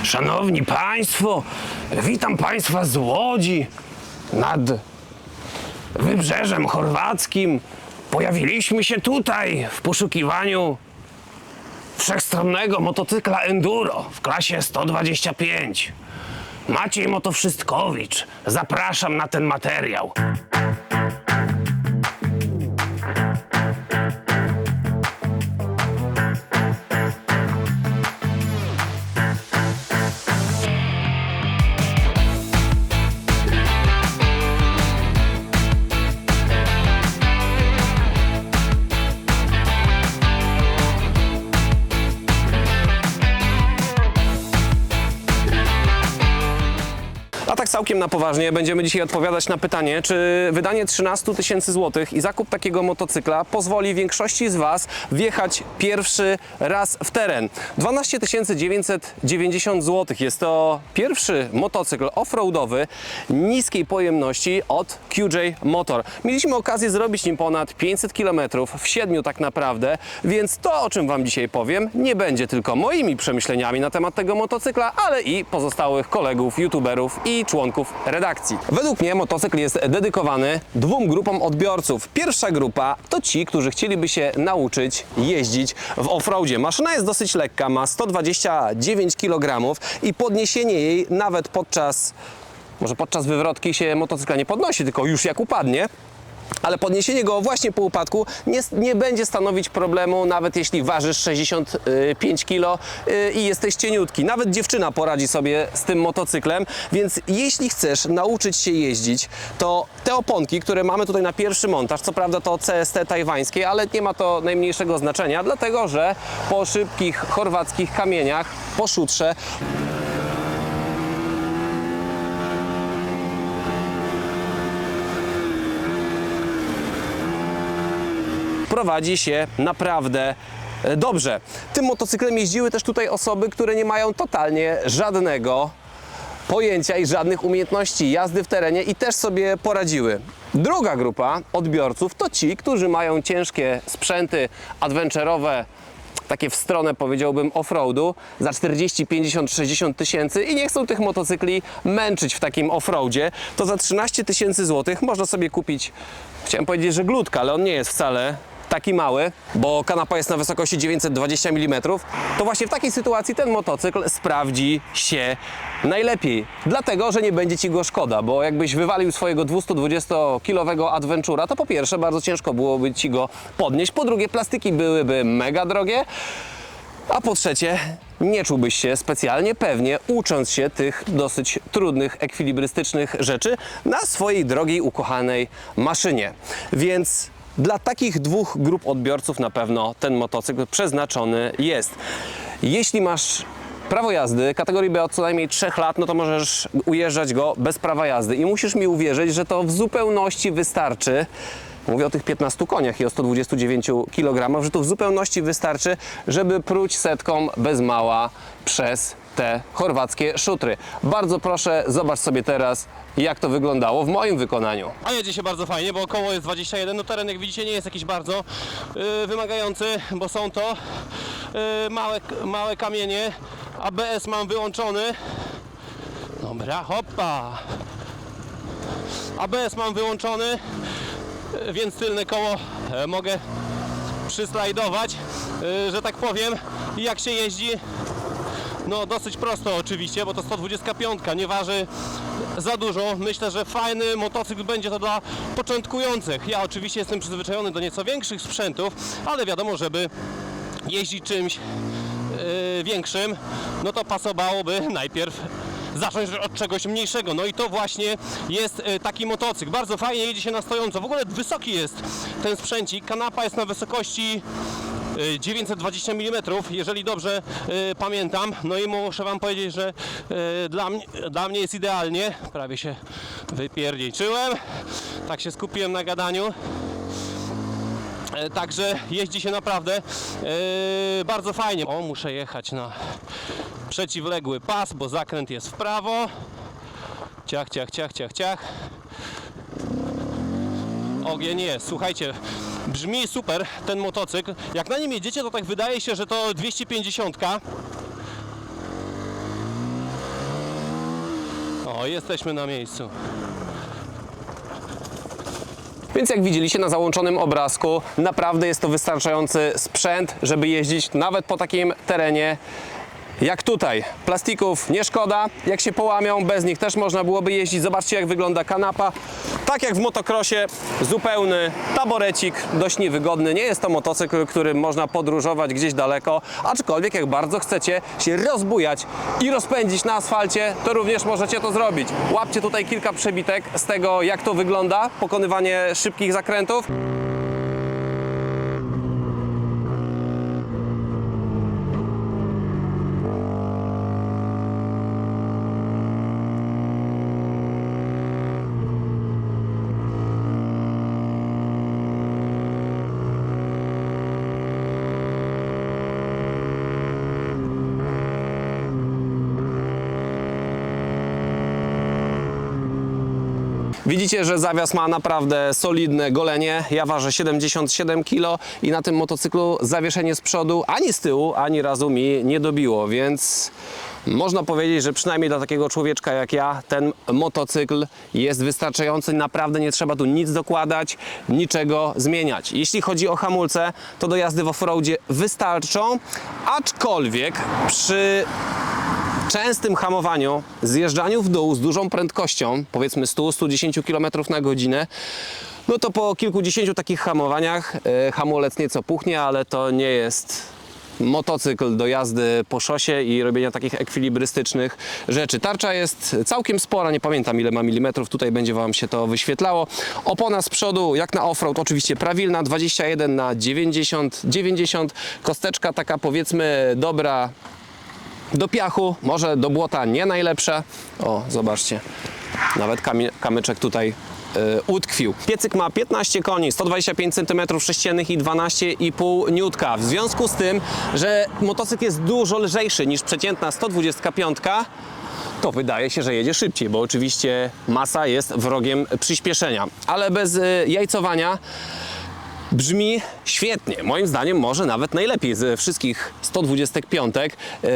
Szanowni Państwo, witam Państwa z Łodzi nad Wybrzeżem Chorwackim. Pojawiliśmy się tutaj w poszukiwaniu wszechstronnego motocykla Enduro w klasie 125. Maciej Motowszystkowicz, zapraszam na ten materiał. A tak całkiem na poważnie będziemy dzisiaj odpowiadać na pytanie, czy wydanie 13 tysięcy złotych i zakup takiego motocykla pozwoli większości z Was wjechać pierwszy raz w teren. 12 990 zł jest to pierwszy motocykl offroadowy niskiej pojemności od QJ Motor. Mieliśmy okazję zrobić nim ponad 500 km w 7 tak naprawdę, więc to, o czym Wam dzisiaj powiem, nie będzie tylko moimi przemyśleniami na temat tego motocykla, ale i pozostałych kolegów, youtuberów i członków redakcji. Według mnie motocykl jest dedykowany dwóm grupom odbiorców. Pierwsza grupa to ci, którzy chcieliby się nauczyć jeździć w offroadzie. Maszyna jest dosyć lekka, ma 129 kg i podniesienie jej nawet podczas wywrotki się motocykla nie podnosi, tylko już jak upadnie. Ale podniesienie go właśnie po upadku nie będzie stanowić problemu, nawet jeśli ważysz 65 kg i jesteś cieniutki. Nawet dziewczyna poradzi sobie z tym motocyklem, więc jeśli chcesz nauczyć się jeździć, to te oponki, które mamy tutaj na pierwszy montaż, co prawda to CST tajwańskie, ale nie ma to najmniejszego znaczenia, dlatego że po szybkich chorwackich kamieniach, po szutrze, prowadzi się naprawdę dobrze. Tym motocyklem jeździły też tutaj osoby, które nie mają totalnie żadnego pojęcia i żadnych umiejętności jazdy w terenie i też sobie poradziły. Druga grupa odbiorców to ci, którzy mają ciężkie sprzęty adventurowe, takie w stronę, powiedziałbym, offroadu za 40, 50, 60 tysięcy i nie chcą tych motocykli męczyć w takim offroadzie, to za 13 tysięcy złotych można sobie kupić, chciałem powiedzieć, że glutka, ale on nie jest wcale taki mały, bo kanapa jest na wysokości 920 mm, to właśnie w takiej sytuacji ten motocykl sprawdzi się najlepiej. Dlatego, że nie będzie Ci go szkoda, bo jakbyś wywalił swojego 220-kilowego Adventura, to po pierwsze bardzo ciężko byłoby Ci go podnieść, po drugie plastiki byłyby mega drogie, a po trzecie nie czułbyś się specjalnie pewnie, ucząc się tych dosyć trudnych, ekwilibrystycznych rzeczy na swojej drogiej, ukochanej maszynie. Więc dla takich dwóch grup odbiorców na pewno ten motocykl przeznaczony jest. Jeśli masz prawo jazdy kategorii B od co najmniej 3 lat, no to możesz ujeżdżać go bez prawa jazdy i musisz mi uwierzyć, że to w zupełności wystarczy. Mówię o tych 15 koniach i o 129 kg, że to w zupełności wystarczy, żeby pruć setką bez mała przez te chorwackie szutry. Bardzo proszę, zobacz sobie teraz, jak to wyglądało w moim wykonaniu. A jedzie się bardzo fajnie, bo koło jest 21, no teren jak widzicie nie jest jakiś bardzo wymagający, bo są to małe kamienie. ABS mam wyłączony. Dobra, hoppa. ABS mam wyłączony, więc tylne koło mogę przyslajdować, że tak powiem. I jak się jeździ, no dosyć prosto oczywiście, bo to 125, nie waży za dużo. Myślę, że fajny motocykl będzie to dla początkujących. Ja oczywiście jestem przyzwyczajony do nieco większych sprzętów, ale wiadomo, żeby jeździć czymś większym, no to pasowałoby najpierw zacząć od czegoś mniejszego. No i to właśnie jest taki motocykl. Bardzo fajnie jedzie się na stojąco. W ogóle wysoki jest ten sprzęcik. Kanapa jest na wysokości 920 mm, jeżeli dobrze pamiętam. No i muszę Wam powiedzieć, że dla mnie jest idealnie. Prawie się wypierdziejczyłem. Tak się skupiłem na gadaniu. Także jeździ się naprawdę bardzo fajnie. O, muszę jechać na przeciwległy pas, bo zakręt jest w prawo. Ciach, ciach, ciach, ciach, ciach. Ogień jest. Słuchajcie, brzmi super ten motocykl. Jak na nim jedziecie, to tak wydaje się, że to 250. O, jesteśmy na miejscu. Więc jak widzieliście na załączonym obrazku, naprawdę jest to wystarczający sprzęt, żeby jeździć nawet po takim terenie jak tutaj. Plastików nie szkoda, jak się połamią, bez nich też można byłoby jeździć. Zobaczcie, jak wygląda kanapa. Tak jak w motocrossie, zupełny taborecik, dość niewygodny. Nie jest to motocykl, którym można podróżować gdzieś daleko, aczkolwiek jak bardzo chcecie się rozbujać i rozpędzić na asfalcie, to również możecie to zrobić. Łapcie tutaj kilka przebitek z tego, jak to wygląda, pokonywanie szybkich zakrętów. Widzicie, że zawias ma naprawdę solidne golenie. Ja ważę 77 kg i na tym motocyklu zawieszenie z przodu ani z tyłu, ani razu mi nie dobiło, więc można powiedzieć, że przynajmniej dla takiego człowieczka jak ja ten motocykl jest wystarczający. Naprawdę nie trzeba tu nic dokładać, niczego zmieniać. Jeśli chodzi o hamulce, to do jazdy w offroadzie wystarczą, aczkolwiek przy częstym hamowaniu, zjeżdżaniu w dół z dużą prędkością, powiedzmy 100-110 km na godzinę, no to po kilkudziesięciu takich hamowaniach hamulec nieco puchnie, ale to nie jest motocykl do jazdy po szosie i robienia takich ekwilibrystycznych rzeczy. Tarcza jest całkiem spora, nie pamiętam ile ma milimetrów, tutaj będzie Wam się to wyświetlało. Opona z przodu, jak na offroad, oczywiście prawilna, 21 na 90, kosteczka taka powiedzmy dobra do piachu, może do błota nie najlepsza. O, zobaczcie, nawet kamyczek tutaj utkwił. Piecyk ma 15 koni, 125 cm3 i 12,5 N. W związku z tym, że motocykl jest dużo lżejszy niż przeciętna 125, to wydaje się, że jedzie szybciej, bo oczywiście masa jest wrogiem przyspieszenia. Ale bez jajcowania brzmi świetnie. Moim zdaniem może nawet najlepiej ze wszystkich 125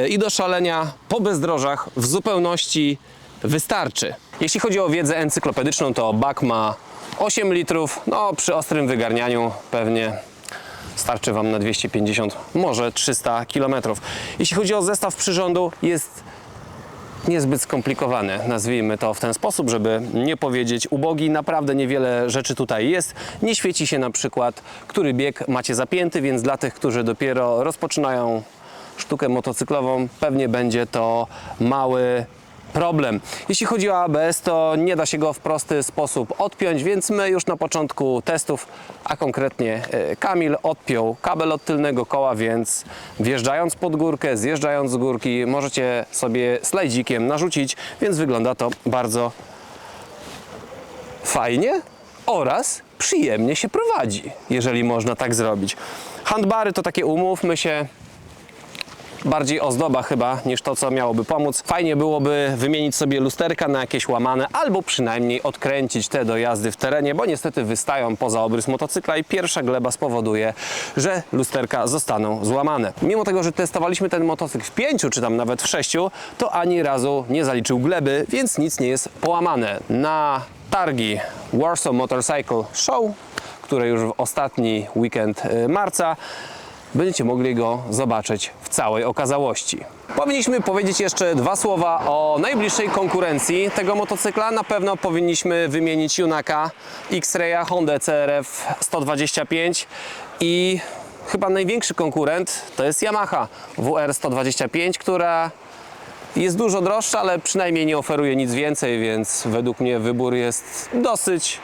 i do szalenia po bezdrożach w zupełności wystarczy. Jeśli chodzi o wiedzę encyklopedyczną, to bak ma 8 litrów. No przy ostrym wygarnianiu pewnie starczy Wam na 250, może 300 km. Jeśli chodzi o zestaw przyrządu, jest niezbyt skomplikowany, nazwijmy to w ten sposób, żeby nie powiedzieć ubogi. Naprawdę niewiele rzeczy tutaj jest. Nie świeci się na przykład, który bieg macie zapięty, więc dla tych, którzy dopiero rozpoczynają sztukę motocyklową, pewnie będzie to mały problem. Jeśli chodzi o ABS, to nie da się go w prosty sposób odpiąć, więc my już na początku testów, a konkretnie Kamil odpiął kabel od tylnego koła, więc wjeżdżając pod górkę, zjeżdżając z górki, możecie sobie slajdzikiem narzucić, więc wygląda to bardzo fajnie oraz przyjemnie się prowadzi, jeżeli można tak zrobić. Handbary to takie, umówmy się, bardziej ozdoba chyba niż to, co miałoby pomóc. Fajnie byłoby wymienić sobie lusterka na jakieś łamane, albo przynajmniej odkręcić te do jazdy w terenie, bo niestety wystają poza obrys motocykla i pierwsza gleba spowoduje, że lusterka zostaną złamane. Mimo tego, że testowaliśmy ten motocykl w 5 czy tam nawet w 6, to ani razu nie zaliczył gleby, więc nic nie jest połamane. Na targi Warsaw Motorcycle Show, które już w ostatni weekend marca, będziecie mogli go zobaczyć w całej okazałości. Powinniśmy powiedzieć jeszcze dwa słowa o najbliższej konkurencji tego motocykla. Na pewno powinniśmy wymienić Junaka, X-Raya, Honda CRF 125 i chyba największy konkurent to jest Yamaha WR 125, która jest dużo droższa, ale przynajmniej nie oferuje nic więcej, więc według mnie wybór jest dosyć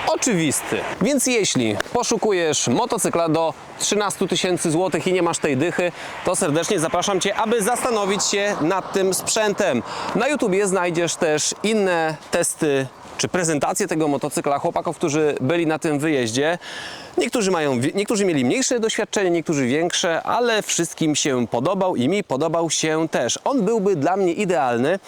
oczywisty. Więc jeśli poszukujesz motocykla do 13 000 złotych i nie masz tej dychy, to serdecznie zapraszam Cię, aby zastanowić się nad tym sprzętem. Na YouTubie znajdziesz też inne testy czy prezentacje tego motocykla chłopaków, którzy byli na tym wyjeździe. Niektórzy mieli mniejsze doświadczenie, niektórzy większe, ale wszystkim się podobał i mi podobał się też. On byłby dla mnie idealny,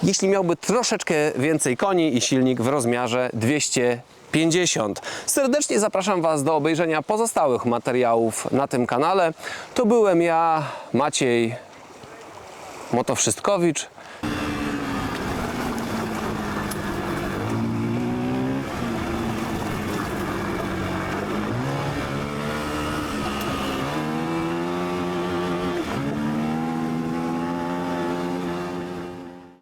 jeśli miałby troszeczkę więcej koni i silnik w rozmiarze 250. Serdecznie zapraszam Was do obejrzenia pozostałych materiałów na tym kanale. To byłem ja, Maciej Motowszystkowicz.